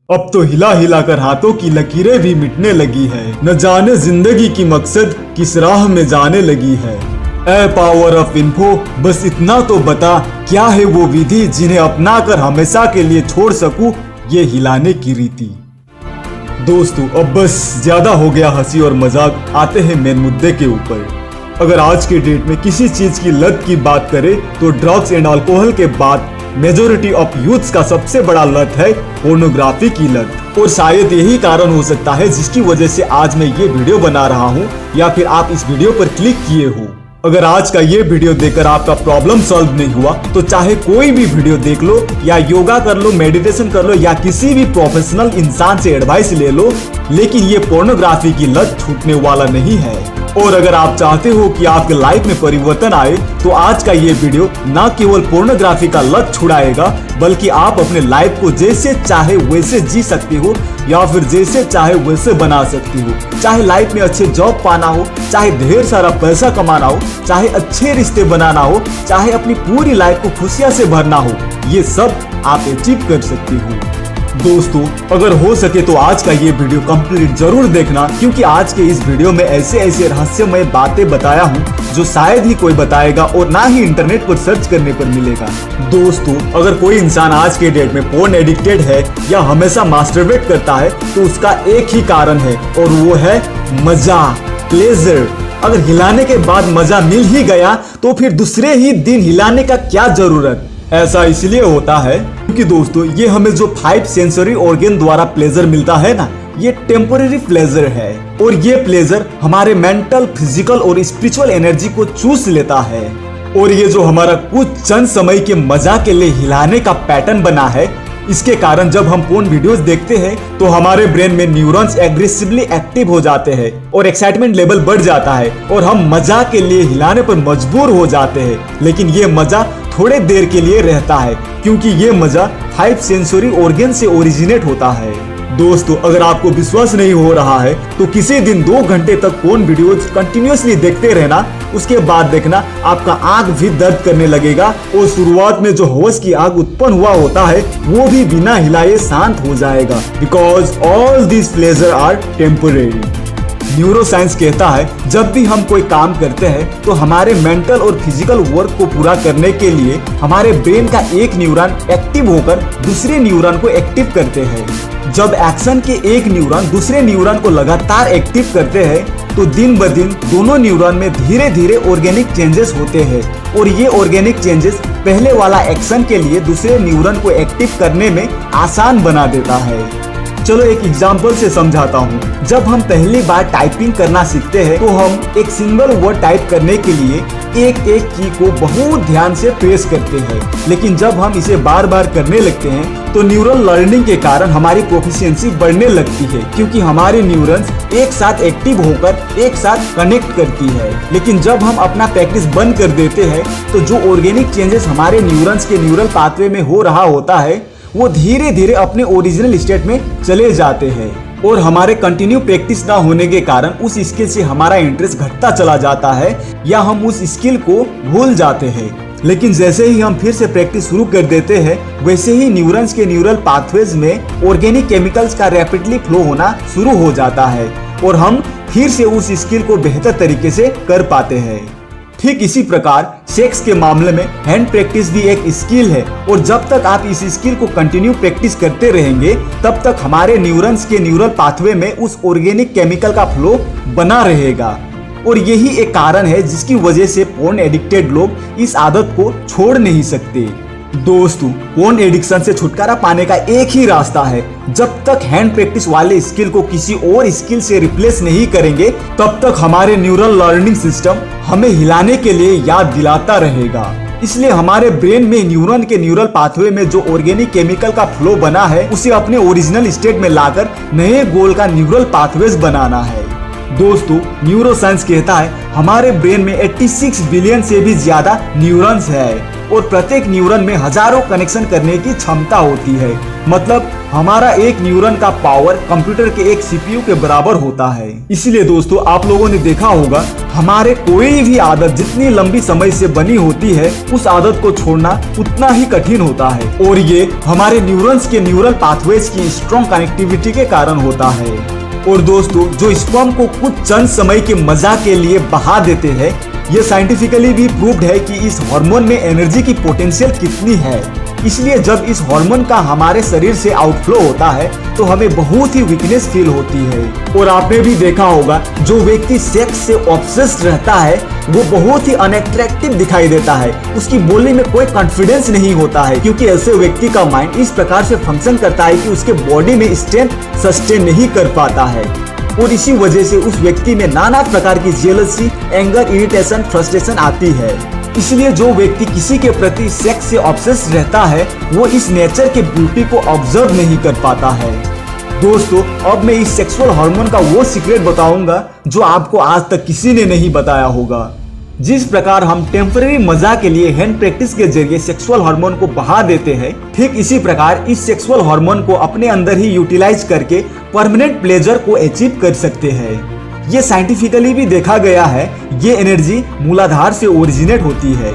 अब तो हिला हिला कर हाथों की लकीरें भी मिटने लगी है। न जाने जिंदगी की मकसद किस राह में जाने लगी है। ए पावर ऑफ इन्फो, बस इतना तो बता, क्या है वो विधि जिन्हें अपना कर हमेशा के लिए छोड़ सकूं ये हिलाने की रीति। दोस्तों अब बस ज्यादा हो गया हंसी और मजाक, आते हैं मेन मुद्दे के ऊपर। अगर आज के डेट में किसी चीज की लत की बात करें तो ड्रग्स एंड अल्कोहल के बाद मेजोरिटी ऑफ यूथ्स का सबसे बड़ा लत है पोर्नोग्राफी की लत। और शायद यही कारण हो सकता है जिसकी वजह से आज मैं ये वीडियो बना रहा हूँ या फिर आप इस वीडियो पर क्लिक किए हो। अगर आज का ये वीडियो देखकर आपका प्रॉब्लम सॉल्व नहीं हुआ तो चाहे कोई भी वीडियो देख लो या योगा कर लो, मेडिटेशन कर लो या किसी भी प्रोफेशनल इंसान से एडवाइस ले लो, लेकिन ये पोर्नोग्राफी की लत छूटने वाला नहीं है। और अगर आप चाहते हो कि आपके लाइफ में परिवर्तन आए तो आज का ये वीडियो न केवल पोर्नोग्राफी का लत छुड़ाएगा बल्कि आप अपने लाइफ को जैसे चाहे वैसे जी सकते हो या फिर जैसे चाहे वैसे बना सकते हो। चाहे लाइफ में अच्छे जॉब पाना हो, चाहे ढेर सारा पैसा कमाना हो, चाहे अच्छे रिश्ते बनाना हो, चाहे अपनी पूरी लाइफ को खुशियां से भरना हो, ये सब आप अचीव कर सकते हो। दोस्तों अगर हो सके तो आज का ये वीडियो कंप्लीट जरूर देखना, क्योंकि आज के इस वीडियो में ऐसे ऐसे रहस्यमय बातें बताया हूँ जो शायद ही कोई बताएगा और ना ही इंटरनेट पर सर्च करने पर मिलेगा। दोस्तों अगर कोई इंसान आज के डेट में पोर्न एडिक्टेड है या हमेशा मास्टरबेट करता है तो उसका एक ही कारण है और वो है मजा, प्लेजर। अगर हिलाने के बाद मजा मिल ही गया तो फिर दूसरे ही दिन हिलाने का क्या जरूरत। ऐसा इसलिए होता है क्योंकि दोस्तों ये हमें जो 5 सेंसरी ऑर्गन द्वारा प्लेजर मिलता है ना, ये टेम्पोरेरी प्लेजर है और ये प्लेजर हमारे मेंटल, फिजिकल और स्पिरिचुअल एनर्जी को चूस लेता है। और ये जो हमारा कुछ चंद समय के मजा के लिए हिलाने का पैटर्न बना है, इसके कारण जब हम पोर्न वीडियोस देखते हैं तो हमारे ब्रेन में न्यूरॉन्स एग्रेसिवली एक्टिव हो जाते हैं और एक्साइटमेंट लेवल बढ़ जाता है और हम मजा के लिए हिलाने पर मजबूर हो जाते हैं। लेकिन ये मजा थोड़े देर के लिए रहता है क्योंकि ये मजा 5 सेंसरी ऑर्गन से ओरिजिनेट होता है। दोस्तों अगर आपको विश्वास नहीं हो रहा है तो किसी दिन 2 घंटे तक पोर्न वीडियोस कंटिन्यूअसली देखते रहना, उसके बाद देखना आपका आंख भी दर्द करने लगेगा और शुरुआत में जो होश की आग उत्पन्न हुआ होता है वो भी बिना हिलाए शांत हो जाएगा। Because all this pleasure are temporary. Neuroscience कहता है जब भी हम कोई काम करते हैं तो हमारे मेंटल और फिजिकल वर्क को पूरा करने के लिए हमारे ब्रेन का एक न्यूरॉन एक्टिव होकर दूसरे न्यूरॉन को एक्टिव करते हैं। जब एक्शन के एक न्यूरॉन दूसरे न्यूरॉन को लगातार एक्टिव करते हैं तो दिन ब दिन दोनों न्यूरॉन में धीरे धीरे ऑर्गेनिक चेंजेस होते हैं और ये ऑर्गेनिक चेंजेस पहले वाला एक्शन के लिए दूसरे न्यूरॉन को एक्टिव करने में आसान बना देता है। चलो एक एग्जाम्पल से समझाता हूँ। जब हम पहली बार टाइपिंग करना सीखते हैं तो हम एक सिंगल वर्ड टाइप करने के लिए एक एक की को बहुत ध्यान से प्रेस करते हैं, लेकिन जब हम इसे बार बार करने लगते हैं तो न्यूरल लर्निंग के कारण हमारी प्रोफिशिएंसी बढ़ने लगती है क्योंकि हमारे न्यूरॉन्स एक साथ एक्टिव होकर एक साथ कनेक्ट करती है। लेकिन जब हम अपना प्रैक्टिस बंद कर देते हैं तो जो ऑर्गेनिक चेंजेस हमारे न्यूरॉन्स के न्यूरल पाथवे में हो रहा होता है वो धीरे धीरे अपने ओरिजिनल स्टेट में चले जाते हैं और हमारे कंटिन्यू प्रैक्टिस ना होने के कारण उस स्किल से हमारा इंटरेस्ट घटता चला जाता है या हम उस स्किल को भूल जाते हैं। लेकिन जैसे ही हम फिर से प्रैक्टिस शुरू कर देते हैं वैसे ही न्यूरॉन्स के न्यूरल पाथवेज में ऑर्गेनिक केमिकल्स का रैपिडली फ्लो होना शुरू हो जाता है और हम फिर से उस स्किल को बेहतर तरीके से कर पाते हैं। ठीक इसी प्रकार सेक्स के मामले में हैंड प्रैक्टिस भी एक स्किल है और जब तक आप इस स्किल को कंटिन्यू प्रैक्टिस करते रहेंगे तब तक हमारे न्यूरॉन्स के न्यूरल पाथवे में उस ऑर्गेनिक केमिकल का फ्लो बना रहेगा। और यही एक कारण है जिसकी वजह से पोर्न एडिक्टेड लोग इस आदत को छोड़ नहीं सकते। दोस्तों पोर्न एडिक्शन से छुटकारा पाने का एक ही रास्ता है, जब तक हैंड प्रैक्टिस वाले स्किल को किसी और स्किल से रिप्लेस नहीं करेंगे तब तक हमारे न्यूरल लर्निंग सिस्टम हमें हिलाने के लिए याद दिलाता रहेगा। इसलिए हमारे ब्रेन में न्यूरॉन के न्यूरल पाथवे में जो ऑर्गेनिक केमिकल का फ्लो बना है उसे अपने ओरिजिनल स्टेट में लाकर नए गोल का न्यूरल पाथवेज बनाना है। दोस्तों न्यूरोसाइंस कहता है हमारे ब्रेन में 86 बिलियन से भी ज्यादा न्यूरॉन्स है और प्रत्येक न्यूरॉन में हजारों कनेक्शन करने की क्षमता होती है। मतलब हमारा एक न्यूरॉन का पावर कंप्यूटर के एक सीपीयू के बराबर होता है। इसलिए दोस्तों आप लोगों ने देखा होगा हमारे कोई भी आदत जितनी लंबी समय से बनी होती है उस आदत को छोड़ना उतना ही कठिन होता है और ये हमारे न्यूरॉन्स के न्यूरल पाथवेज की स्ट्रॉन्ग कनेक्टिविटी के कारण होता है। और दोस्तों जो स्पर्म को कुछ चंद समय के मजा के लिए बहा देते हैं, ये साइंटिफिकली भी प्रूव्ड है कि इस हार्मोन में एनर्जी की पोटेंशियल कितनी है। इसलिए जब इस हार्मोन का हमारे शरीर से आउटफ्लो होता है तो हमें बहुत ही वीकनेस फील होती है। और आपने भी देखा होगा जो व्यक्ति सेक्स से ऑब्सेस्ड रहता है वो बहुत ही अनअट्रैक्टिव दिखाई देता है, उसकी बोली में कोई कॉन्फिडेंस नहीं होता है, क्योंकि ऐसे व्यक्ति का माइंड इस प्रकार से फंक्शन करता है कि उसके बॉडी में स्ट्रेंथ सस्टेन नहीं कर पाता है और इसी वजह से उस व्यक्ति में नाना प्रकार की जेलसी, एंगर, इरिटेशन, फ्रस्ट्रेशन आती है। इसलिए जो व्यक्ति किसी के प्रति सेक्स से ऑब्सेस्ड रहता है वो इस नेचर के ब्यूटी को ऑब्जर्व नहीं कर पाता है। दोस्तों अब मैं इस सेक्सुअल हार्मोन का वो सीक्रेट बताऊंगा जो आपको आज तक किसी ने नहीं बताया होगा। जिस प्रकार हम टेम्पररी मजा के लिए हैंड प्रैक्टिस के जरिए सेक्सुअल हार्मोन को बहा देते हैं, ठीक इसी प्रकार इस सेक्सुअल हार्मोन को अपने अंदर ही यूटिलाइज करके परमानेंट प्लेजर को अचीव कर सकते हैं। ये साइंटिफिकली भी देखा गया है, ये एनर्जी मूलाधार से ओरिजिनेट होती है।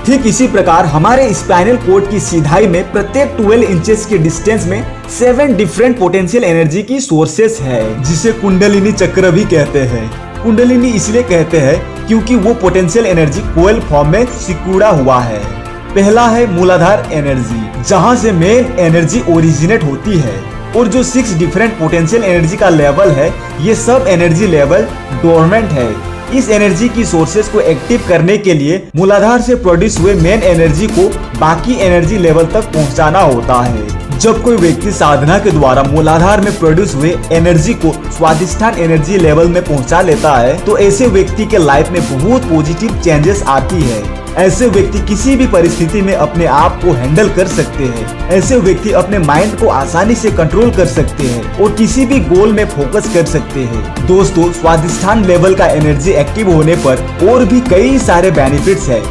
ठीक इसी प्रकार हमारे स्पाइनल कोड की सीधाई में प्रत्येक 12 इंचेस के डिस्टेंस में 7 डिफरेंट पोटेंशियल एनर्जी की सोर्सेस है, जिसे कुंडलिनी चक्र भी कहते हैं। कुंडलिनी इसलिए कहते हैं क्योंकि वो पोटेंशियल एनर्जी कोयल फॉर्म में सिकुड़ा हुआ है। पहला है मूलाधार एनर्जी, जहाँ से मेन एनर्जी ओरिजिनेट होती है, और जो 6 डिफरेंट पोटेंशियल एनर्जी का लेवल है ये सब एनर्जी लेवल डोरमेंट है। इस एनर्जी की सोर्सेस को एक्टिव करने के लिए मूलाधार से प्रोड्यूस हुए मेन एनर्जी को बाकी एनर्जी लेवल तक पहुंचाना होता है। जब कोई व्यक्ति साधना के द्वारा मूलाधार में प्रोड्यूस हुए एनर्जी को स्वादिष्ठान एनर्जी लेवल में पहुंचा लेता है तो ऐसे व्यक्ति के लाइफ में बहुत पॉजिटिव चेंजेस आती है। ऐसे व्यक्ति किसी भी परिस्थिति में अपने आप को हैंडल कर सकते हैं। ऐसे व्यक्ति अपने माइंड को आसानी से कंट्रोल कर सकते हैं और किसी भी गोल में फोकस कर सकते हैं। दोस्तों स्वादिष्ठान लेवल का एनर्जी एक्टिव होने पर और भी कई सारे बेनिफिट्स है,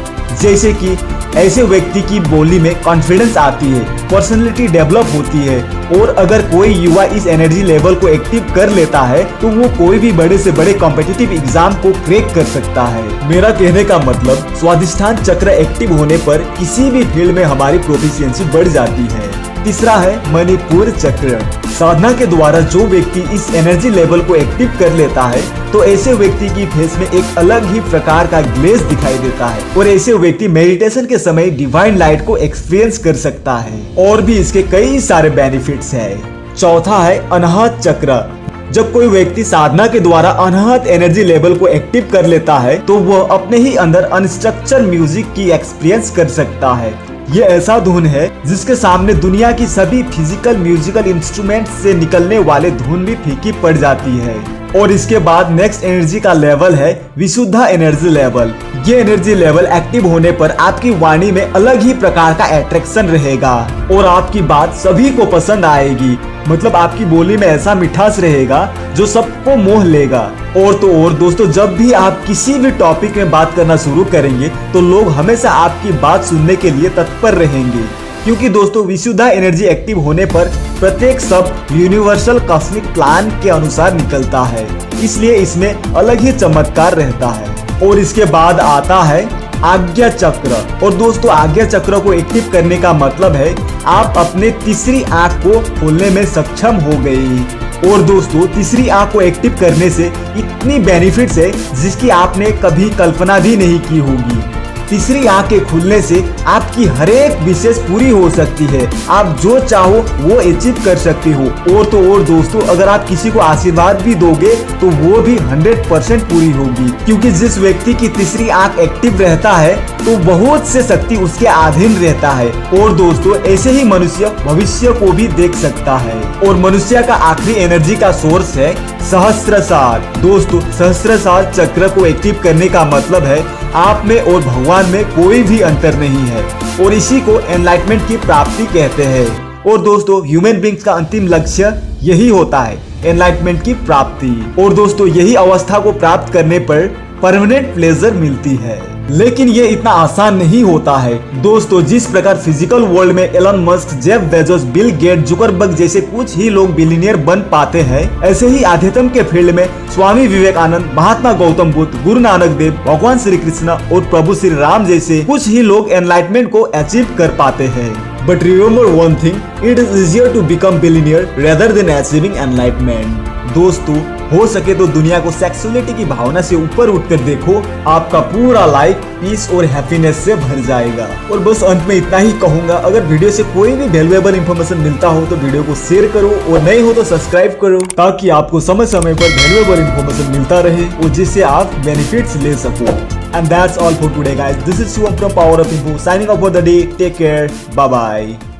जैसे कि ऐसे व्यक्ति की बोली में कॉन्फिडेंस आती है, पर्सनैलिटी डेवलप होती है, और अगर कोई युवा इस एनर्जी लेवल को एक्टिव कर लेता है तो वो कोई भी बड़े से बड़े कॉम्पिटिटिव एग्जाम को क्रैक कर सकता है। मेरा कहने का मतलब स्वादिष्ठान चक्र एक्टिव होने पर किसी भी फील्ड में हमारी प्रोफिशिएंसी बढ़ जाती है। तीसरा है मणिपुर चक्र। साधना के द्वारा जो व्यक्ति इस एनर्जी लेवल को एक्टिव कर लेता है तो ऐसे व्यक्ति की फेस में एक अलग ही प्रकार का ग्लेज दिखाई देता है और ऐसे व्यक्ति मेडिटेशन के समय डिवाइन लाइट को एक्सपीरियंस कर सकता है। और भी इसके कई सारे बेनिफिट्स है। चौथा है अनाहत चक्र। जब कोई व्यक्ति साधना के द्वारा अनाहत एनर्जी लेवल को एक्टिव कर लेता है तो वह अपने ही अंदर अनस्ट्रक्चर म्यूजिक की एक्सपीरियंस कर सकता है। ये ऐसा धुन है जिसके सामने दुनिया की सभी फिजिकल म्यूजिकल इंस्ट्रूमेंट से निकलने वाले धुन भी फीकी पड़ जाती है। और इसके बाद नेक्स्ट एनर्जी का लेवल है विशुद्धा एनर्जी लेवल। ये एनर्जी लेवल एक्टिव होने पर आपकी वाणी में अलग ही प्रकार का अट्रैक्शन रहेगा और आपकी बात सभी को पसंद आएगी। मतलब आपकी बोली में ऐसा मिठास रहेगा जो सबको मोह लेगा। और तो और दोस्तों जब भी आप किसी भी टॉपिक में बात करना शुरू करेंगे तो लोग हमेशा आपकी बात सुनने के लिए तत्पर रहेंगे, क्योंकि दोस्तों विशुद्धा एनर्जी एक्टिव होने पर प्रत्येक शब्द यूनिवर्सल कॉस्मिक प्लान के अनुसार निकलता है, इसलिए इसमें अलग ही चमत्कार रहता है। और इसके बाद आता है आज्ञा चक्र। और दोस्तों आज्ञा चक्र को एक्टिव करने का मतलब है आप अपने तीसरी आंख को खोलने में सक्षम हो गई। और दोस्तों तीसरी आंख को एक्टिव करने से इतनी बेनिफिट्स है जिसकी आपने कभी कल्पना भी नहीं की होगी। तीसरी आंख के खुलने से आपकी हर एक विशेष पूरी हो सकती है, आप जो चाहो वो अचीव कर सकते हो। और तो और दोस्तों अगर आप किसी को आशीर्वाद भी दोगे तो वो भी 100% पूरी होगी, क्योंकि जिस व्यक्ति की तीसरी आंख एक्टिव रहता है तो बहुत से शक्ति उसके अधीन रहता है। और दोस्तों ऐसे ही मनुष्य भविष्य को भी देख सकता है। और मनुष्य का आखिरी एनर्जी का सोर्स है सहस्त्रसार। दोस्तों सहस्त्रसार चक्र को एक्टिव करने का मतलब है आप में और भगवान में कोई भी अंतर नहीं है, और इसी को एनलाइटमेंट की प्राप्ति कहते हैं। और दोस्तों ह्यूमन बींग्स का अंतिम लक्ष्य यही होता है, एनलाइटमेंट की प्राप्ति। और दोस्तों यही अवस्था को प्राप्त करने पर परमानेंट प्लेजर मिलती है। लेकिन ये इतना आसान नहीं होता है दोस्तों। जिस प्रकार फिजिकल वर्ल्ड में Elon Musk, Jeff Bezos, Bill Gates, Zuckerberg जैसे कुछ ही लोग बिलियनियर बन पाते हैं, ऐसे ही आध्यात्म के फील्ड में स्वामी विवेकानंद, महात्मा गौतम बुद्ध, गुरु नानक देव, भगवान श्री कृष्ण और प्रभु श्री राम जैसे कुछ ही लोग एनलाइटमेंट को अचीव कर पाते हैं। But remember one thing, it is easier to become billionaire rather than achieving enlightenment. दोस्तों हो सके तो दुनिया को सेक्सुअलिटी की भावना से ऊपर उठकर देखो, आपका पूरा लाइफ पीस और हैप्पीनेस से भर जाएगा। और बस अंत में इतना ही कहूंगा, अगर वीडियो से कोई भी वैल्यूएबल इंफॉर्मेशन मिलता हो तो वीडियो को शेयर करो और नए हो तो सब्सक्राइब करो, ताकि आपको समय समय पर वैल्यूएबल इंफॉर्मेशन मिलता रहे और जिससे आप बेनिफिट्स ले सको। And that's all for today guys. This is Shivam from Power of Info signing off for the day. Take care. Bye bye.